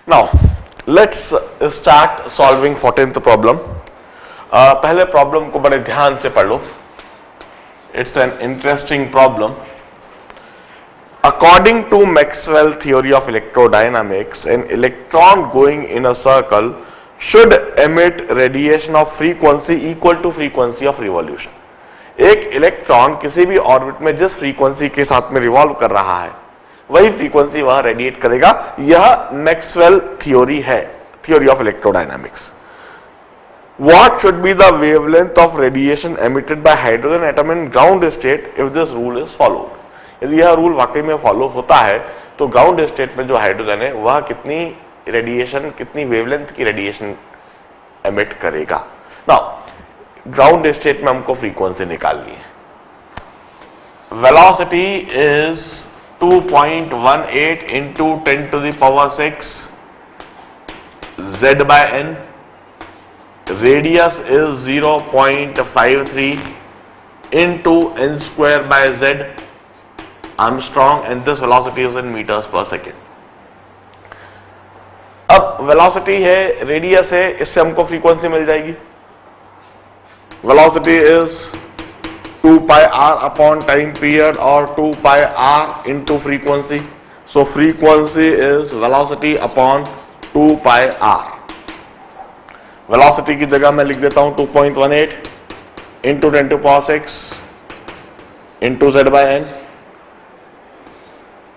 Now, let's start solving 14th problem. पहले problem को बड़े ध्यान से पढ़ लो. It's an interesting problem. According to Maxwell theory of electrodynamics, an electron going in a circle should emit radiation of frequency equal to frequency of revolution. एक electron किसी भी orbit में जिस फ्रीक्वेंसी के साथ में रिवॉल्व कर रहा है वही फ्रीक्वेंसी वह रेडिएट करेगा. यह मैक्सवेल थ्योरी है, theory of electrodynamics. What should be the wavelength of radiation emitted by hydrogen atom in ground state if this rule is followed? यदि यह रूल वाकई में फॉलो होता है तो ग्राउंड स्टेट में जो हाइड्रोजन है वह कितनी रेडिएशन, कितनी वेवलेंथ की रेडिएशन एमिट करेगा. नाउ ग्राउंड स्टेट में हमको फ्रीक्वेंसी निकालनी है. Velocity is 2.18 into 10 to the power 6 z by n. Radius is 0.53 into n square by z Armstrong, and this velocity is in meters per second. अब velocity है, radius है, इससे हमको frequency मिल जाएगी. Velocity is 2 pi r upon time period और 2 pi r into frequency. So frequency is velocity upon 2 pi r. Velocity की जगह मैं लिख देता हूं 2.18 into 10 to power 6 into z by n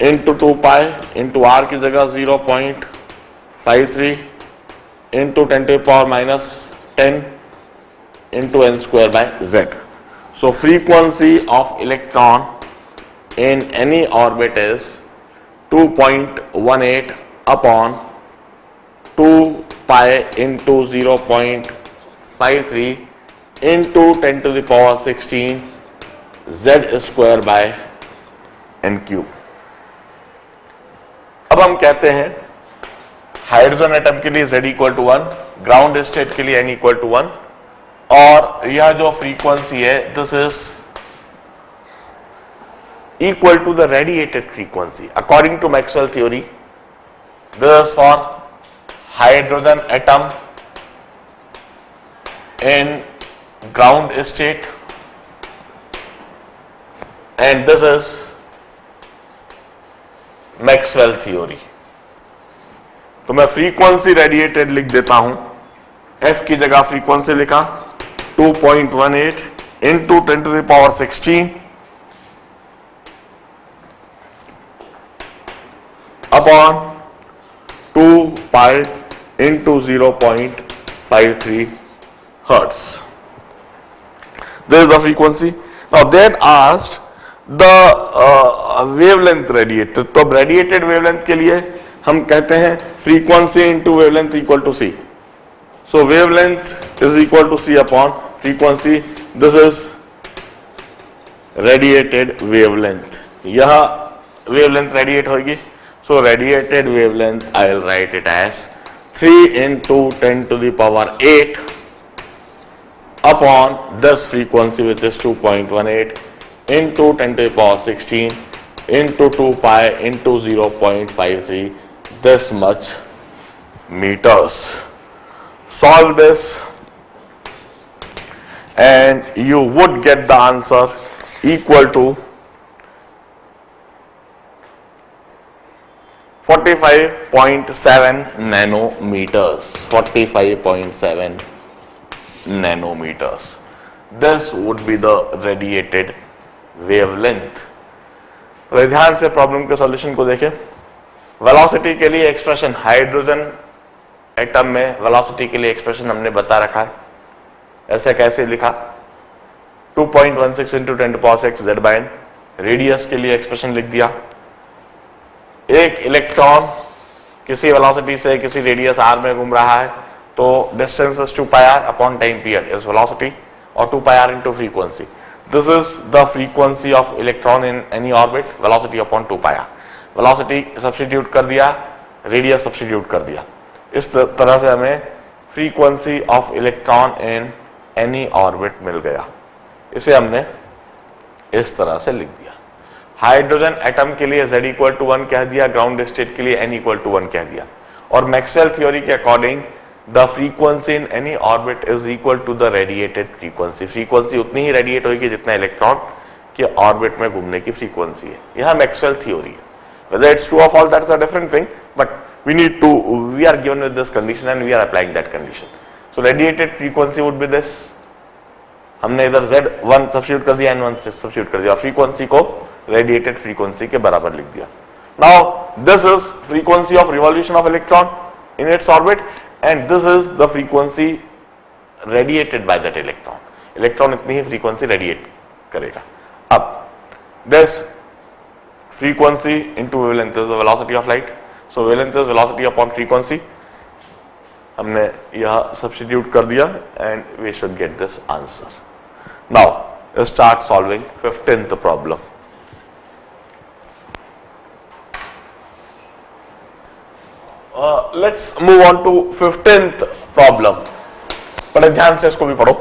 into 2 pi into r की जगह 0.53 into 10 to the power minus 10 into n square by z. So frequency of electron in any orbit is 2.18 upon 2 pi into 0.53 into 10 to the power 16 z square by n cube. अब हम कहते हैं hydrogen atom के लिए z equal to 1, ground state के लिए n equal to 1, और यह जो फ्रीक्वेंसी है this is equal to the radiated frequency according to Maxwell theory. This for hydrogen atom in ground state and this is Maxwell theory. तो मैं frequency radiated लिख देता हूं. f की जगह फ्रीक्वेंसी लिखा 2.18 into 10 to the power 16 upon 2 pi into 0.53 hertz. This is the frequency. Now then asked the wavelength radiated. तो radiated wavelength के लिए हम कहते हैं frequency into wavelength equal to c. So wavelength is equal to c upon frequency. This is radiated wavelength. यह wavelength radiate होगी. So radiated wavelength I will write it as 3 into 10 to the power 8 upon this frequency which is 2.18 into 10 to the power 16 into 2 pi into 0.53, this much meters. Solve this and you would get the answer equal to 45.7 nanometers. 45.7 nanometers. This would be the radiated wavelength. तो ध्यान से problem के solution को देखें. Velocity के लिए expression, hydrogen atom में velocity के लिए एक्सप्रेशन हमने बता रखा है. ऐसे कैसे लिखा 2.16 into 10 to power 6 z by n. Radius के लिए एक्सप्रेशन लिख दिया. एक इलेक्ट्रॉन किसी वेलोसिटी से किसी रेडियस r में घूम रहा है तो distance is 2 pi r upon time period is velocity और 2 pi r into frequency. This is the frequency of electron in any orbit, velocity upon 2 pi r. Velocity substitute कर दिया, रेडियस सब्स्टिट्यूट कर दिया. इस तरह से हमें frequency of electron in any orbit मिल गया. इसे हमने इस तरह से लिख दिया. हाइड्रोजन एटम के लिए z इक्वल टू 1 कह दिया, ग्राउंड स्टेट के लिए n इक्वल टू 1 कह दिया. और मैक्सवेल थ्योरी के according the frequency in any orbit is equal to the radiated frequency. Frequency उतनी ही रेडिएट होगी जितना इलेक्ट्रॉन के ऑर्बिट में घूमने की फ्रीक्वेंसी है। यह मैक्सवेल थ्योरी है। Whether it's true or false, that's a different thing, but we are given with this condition and we are applying that condition. So radiated frequency would be this. हमने इधर Z1 substitute कर दिया, N1 substitute कर दिया, frequency को radiated frequency के बराबर लिख दिया। Now this is frequency of revolution of electron in its orbit and this is the frequency radiated by that electron. Electron इतनी ही फ्रीक्वेंसी रेडिएट करेगा। अब this frequency into wavelength is the velocity of light. So wavelength is velocity upon frequency. हमने यह substitute कर दिया and we should get this answer. Now let's start solving 15th problem. Let's move on to 15th problem. बड़े ध्यान से इसको भी पढ़ो.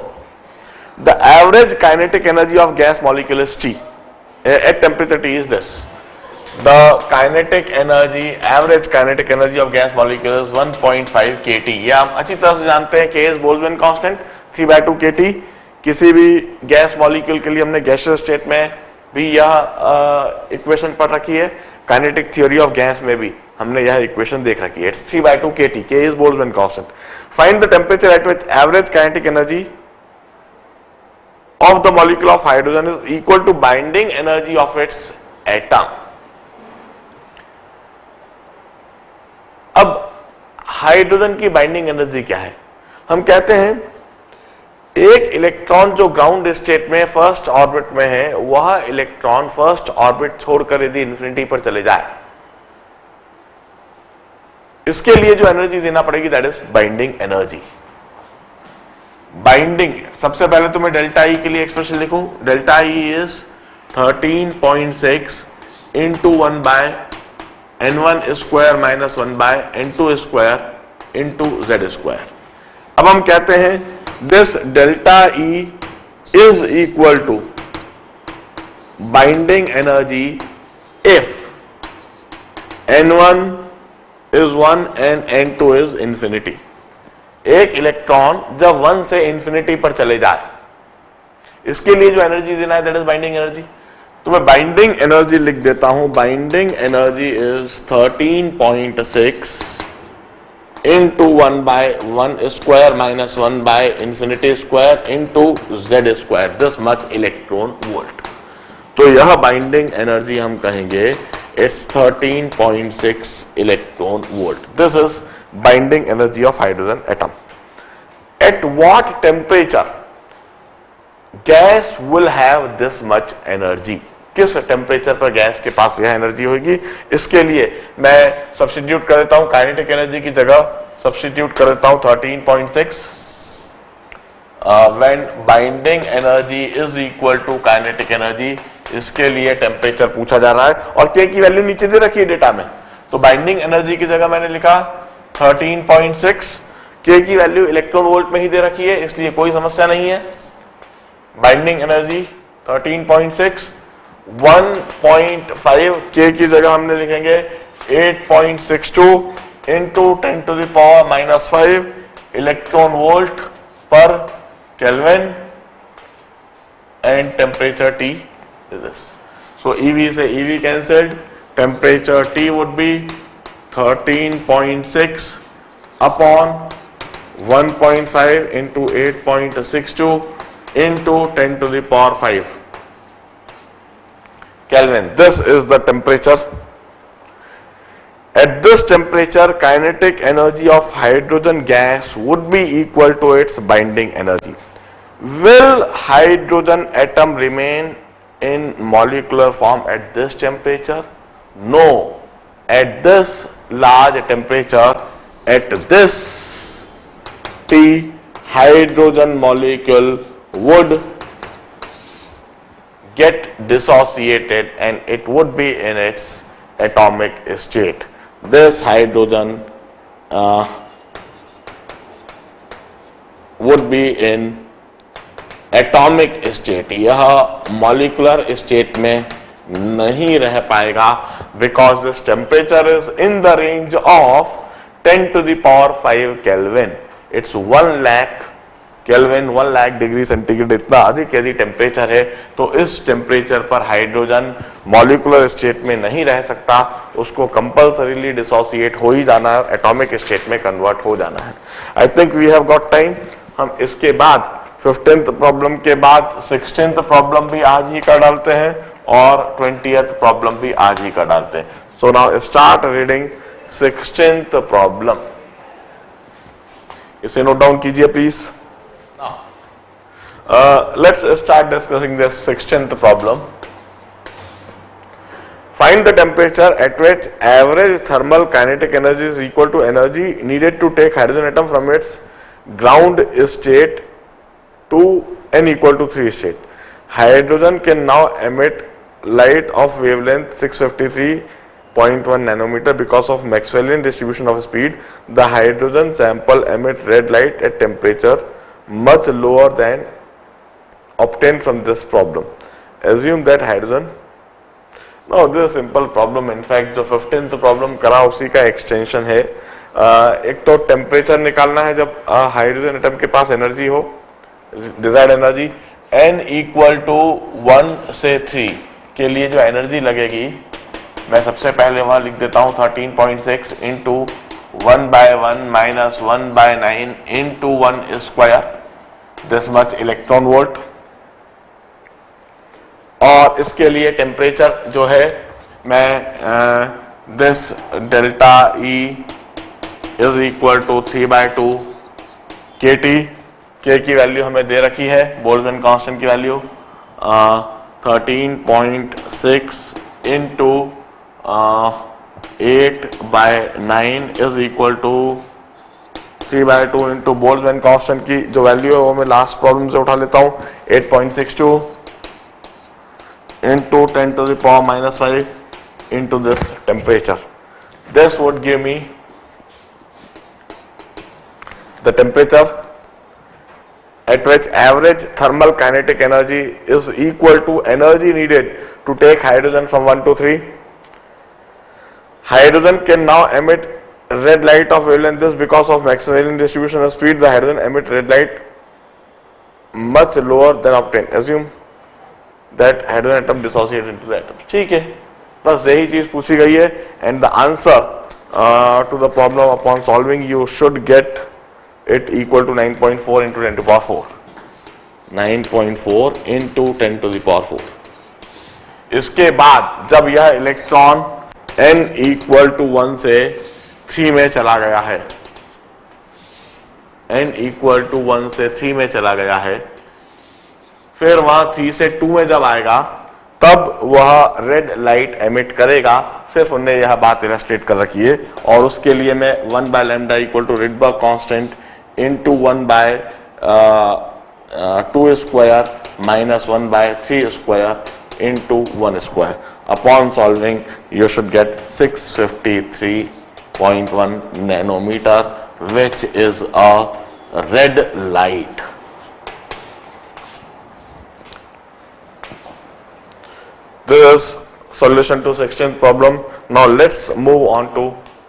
The average kinetic energy of gas molecule is T. At temperature T is this. The kinetic energy, average kinetic energy of gas molecule is 1.5 kT. ये हम अच्छी तरह से जानते हैं, K is Boltzmann constant 3/2 kT. किसी भी गैस मॉलिक्यूल के लिए हमने गैसियस स्टेट में भी यह इक्वेशन पढ़ रखी है, काइनेटिक थ्योरी ऑफ गैस में भी हमने यह इक्वेशन देख रखी है. It's 3/2 kT. K is Boltzmann constant. Find the temperature at which average kinetic energy of the molecule of hydrogen is equal to binding energy of its atom. अब hydrogen की binding energy क्या है? हम कहते हैं एक इलेक्ट्रॉन जो ground state में फर्स्ट ऑर्बिट में है, वह इलेक्ट्रॉन फर्स्ट ऑर्बिट छोड़कर यदि इंफिनिटी पर चले जाए, इसके लिए जो एनर्जी देना पड़ेगी that is binding energy. Binding, सबसे पहले तो मैं डेल्टा ई के लिए एक्सप्रेशन लिखूं. Delta E is 13.6 into 1/n1 square minus 1/n2 square into z square. अब हम कहते हैं this delta E is equal to binding energy if n1 is 1 and n2 is infinity. एक इलेक्ट्रॉन जब 1 से इंफिनिटी पर चले जाए, इसके लिए जो एनर्जी देना है दैट इज बाइंडिंग एनर्जी. तो मैं बाइंडिंग एनर्जी लिख देता हूं. Binding energy is 13.6 into 1/1 square minus 1/इंफिनिटी square into z square, this much electron volt. तो यह बाइंडिंग एनर्जी हम कहेंगे it's 13.6 electron volt. This is binding energy of hydrogen atom. At what temperature gas will have this much energy? किस temperature पर gas के पास यह energy होगी? इसके लिए मैं सब्स्टिट्यूट कर देता हूं, काइनेटिक एनर्जी की जगह सब्स्टिट्यूट कर देता हूं 13.6 when binding energy is equal to kinetic energy. इसके लिए टेम्परेचर पूछा जा रहा है और के की वैल्यू नीचे दे रखी है डेटा में. तो बाइंडिंग एनर्जी की जगह मैंने लिखा 13.6, के की वैल्यू इलेक्ट्रॉन वोल्ट में ही दे रखी है, इसलिए कोई समस्या नहीं है. बाइंडिंग एनर्जी 13.6, 1.5 के की जगह हमने लिखेंगे 8.62 इंटू 10⁻⁻5 इलेक्ट्रॉन वोल्ट पर kelvin and temperature T is this. So EV से EV cancelled, temperature T would be 13.6 upon 1.5 into 8.62 into 10⁵ Kelvin. This is the temperature. At this temperature, kinetic energy of hydrogen gas would be equal to its binding energy. Will hydrogen atom remain in molecular form at this temperature? No. At this large temperature, at this T, hydrogen molecule would get dissociated and it would be in its atomic state. This hydrogen would be in atomic state. यह molecular state में नहीं रह पाएगा because this temperature is in the range of 10 to the power 5 kelvin, it's 1 lakh kelvin, 1 lakh degree centigrade, इतना अधिक यदि temperature है तो इस टेम्परेचर पर हाइड्रोजन मॉलिक्यूलर स्टेट में नहीं रह सकता, उसको कंपल्सरीली डिसोसिएट हो ही जाना है, एटॉमिक स्टेट में कन्वर्ट हो जाना है। I think we have got time. हम इसके बाद 15th प्रॉब्लम के बाद 16th प्रॉब्लम भी आज ही कर डालते हैं और 20th प्रॉब्लम भी आज ही कर डालते हैं। So now start reading 16th problem. इसे नोट डाउन कीजिए please. Let's start discussing this 16th problem. Find the temperature at which average thermal kinetic energy is equal to energy needed to take hydrogen atom from its ground state to n equal to 3 state. Hydrogen can now emit light of wavelength 653.1 nanometer because of Maxwellian distribution of speed. The hydrogen sample emit red light at temperature much lower than obtained from this problem. Assume that hydrogen. Now this is a simple problem. In fact जो 15th problem करा उसी का extension है। एक तो temperature निकालना है जब हाइड्रोजन एटम के पास एनर्जी हो, desired energy n equal to 1 से 3 के लिए जो एनर्जी लगेगी, मैं सबसे पहले वहां लिख देता हूं 13.6 into 1/1 minus 1/9 into 1 square, this much electron volt. और इसके लिए टेम्परेचर जो है मैं this delta E is equal to 3/2 kT। K की वैल्यू हमें दे रखी है, बोल्ट्जमैन कांस्टेंट की value 13.6 into 8/9 is equal to 3/2 into Boltzmann constant की जो वैल्यू है वो मैं लास्ट प्रॉब्लम से उठा लेता हूं, 8.62 into 10 to the power minus 5 into this temperature. This would give me the temperature at which average thermal kinetic energy is equal to energy needed to take hydrogen from 1 to 3. Hydrogen can now emit red light of wavelength this because of Maxwellian distribution of speed. The hydrogen emit red light much lower than obtained. Assume that hydrogen atom dissociate into the atom. ठीक है, बस यही चीज पूछी गई है and the answer to the problem upon solving you should get it equal to 9.4 into 10 to the power 4. 9.4 into 10 to the power 4. इसके बाद जब यह इलेक्ट्रॉन n equal to 1 से 3 में चला गया है, n equal to 1 से 3 में चला गया है, फिर वहां 3 से 2 में जब आएगा तब वह रेड लाइट एमिट करेगा। सिर्फ उन्हें यह बात इलस्ट्रेट कर रखी है और उसके लिए मैं 1/λ equal to Rydberg constant into 1/2 square minus 1/3 square into 1 square. Upon solving you should get 653.1 nanometre which is a red light. This is solution to 16th problem. Now let's move on to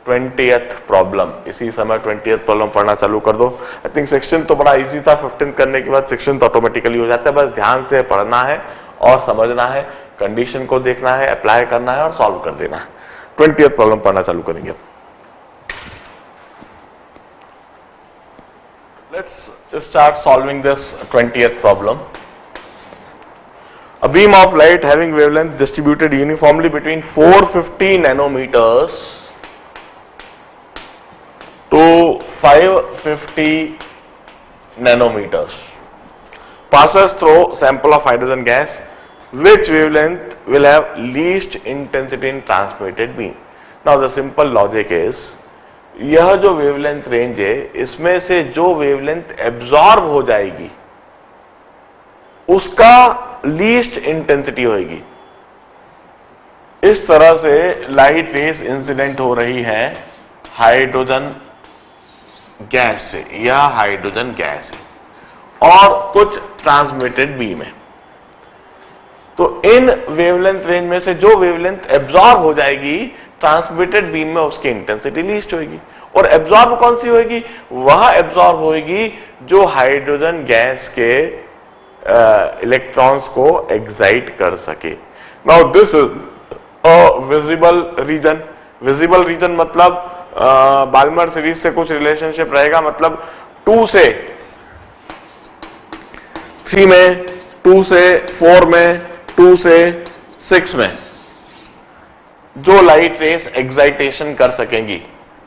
20th problem. इसी समय 20th problem पढ़ना चालू कर दो। I think 16th तो बड़ा easy था, 15th करने के बाद 16th ऑटोमेटिकली हो जाता है। बस ध्यान से पढ़ना है और समझना है, कंडीशन को देखना है, अप्लाई करना है और सॉल्व कर देना है। 20th प्रॉब्लम पढ़ना चालू करेंगे। Let's start solving this 20th problem. A beam of light having wavelength distributed uniformly between 450 nanometers to 550 nanometers passes through sample of hydrogen gas. Which wavelength will have least intensity in transmitted beam? Now the simple logic is, यह जो wavelength range है इसमें से जो wavelength absorb हो जाएगी उसका least intensity होगी। इस तरह से लाइट रेस इंसिडेंट हो रही है हाइड्रोजन गैस से, यह हाइड्रोजन गैस है और कुछ ट्रांसमिटेड बीम है। तो इन वेवलेंथ रेंज में से जो वेवलेंथ एब्जॉर्ब हो जाएगी ट्रांसमिटेड बीम में उसकी इंटेंसिटी लीस्ट होगी। और एब्जॉर्ब कौन सी होगी? वह एब्जॉर्ब होगी जो हाइड्रोजन गैस के इलेक्ट्रॉन्स को एक्साइट कर सके। Now this is a visible region. Visible region मतलब बाल्मर सीरीज से कुछ रिलेशनशिप रहेगा, मतलब 2 से 3 में, 2 से 4 में, 2 से 6 में जो लाइट रेस एक्साइटेशन कर सकेंगी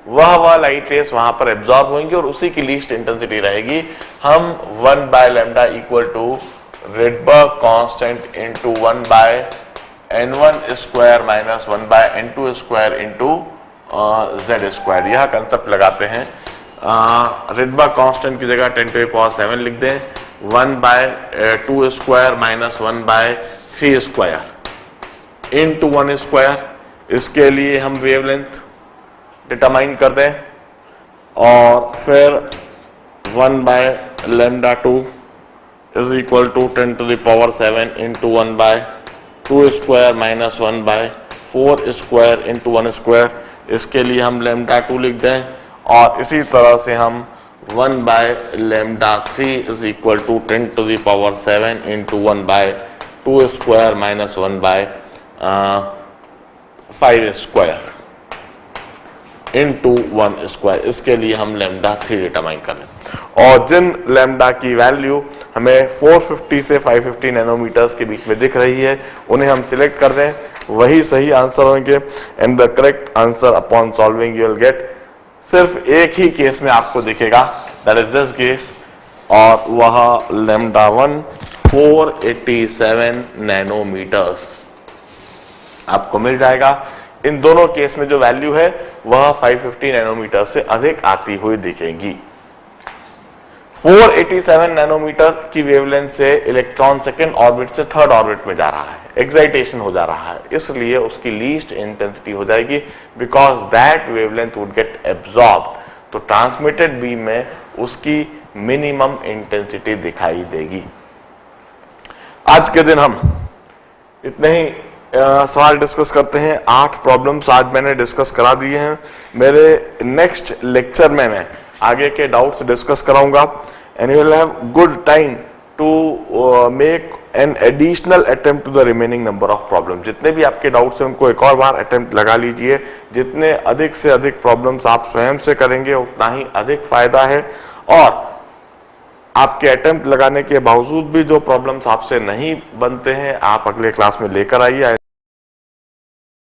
वह लाइट रेस वहां पर एब्जॉर्ब होंगी और उसी की लीस्ट इंटेंसिटी रहेगी। हम 1 by lambda equal to Rydberg constant into 1 by n1 square minus 1 by n2 square into z square, यह कंसेप्ट लगाते हैं। रेडबर्ग कांस्टेंट की जगह 10⁻7 लिख दें, 1 by 2 square minus 1 by 3 square into 1 square. इसके लिए हम वेवलेंथ डिटरमाइन कर दें और फिर 1 by lambda 2 is equal to 10⁻7 into 1 by 2 square minus 1 by 4 square into 1 square. इसके लिए हम लैम्डा 2 लिख दें और इसी तरह से हम 1 by lambda 3 is equal to 10⁻7 into 1 by 2 square minus 1 by 5 square into 1 square. इसके लिए हम लैम्डा 3 डिटरमाइन कर लें और जिन लैम्डा की वैल्यू हमें 450 से 550 नैनोमीटर्स के बीच में दिख रही है उन्हें हम सिलेक्ट कर दें, वही सही आंसर होंगे। And the correct answer upon solving you will get, सिर्फ एक ही केस में आपको दिखेगा, दैट इज दिस केस, और वह लैम्डा 1 487 नैनोमीटर्स आपको मिल जाएगा। इन दोनों केस में जो वैल्यू है वह 550 नैनोमीटर से अधिक आती हुई दिखेगी। 487 नैनोमीटर की वेवलेंथ से इलेक्ट्रॉन सेकंड ऑर्बिट से थर्ड ऑर्बिट में जा रहा है, एक्साइटेशन हो जा रहा है, इसलिए उसकी लीस्ट इंटेंसिटी हो जाएगी because that wavelength would get absorb. तो ट्रांसमिटेड बीम में उसकी मिनिमम इंटेंसिटी दिखाई देगी। आज के दिन हम इतने ही सवाल डिस्कस करते हैं। 8 प्रॉब्लम्स आज मैंने डिस्कस करा दिए हैं। मेरे नेक्स्ट लेक्चर में मैं आगे के डाउट्स डिस्कस कराऊंगा and you will have good time to make an additional attempt to the remaining number of problem. जितने भी आपके डाउट्स हैं उनको एक और बार अटेम्प्ट लगा लीजिए। जितने अधिक से अधिक प्रॉब्लम्स आप स्वयं से करेंगे उतना ही अधिक फायदा है, और आपके अटेम्प्ट लगाने के बावजूद भी जो प्रॉब्लम्स आपसे नहीं बनते हैं आप अगले क्लास में लेकर आइए।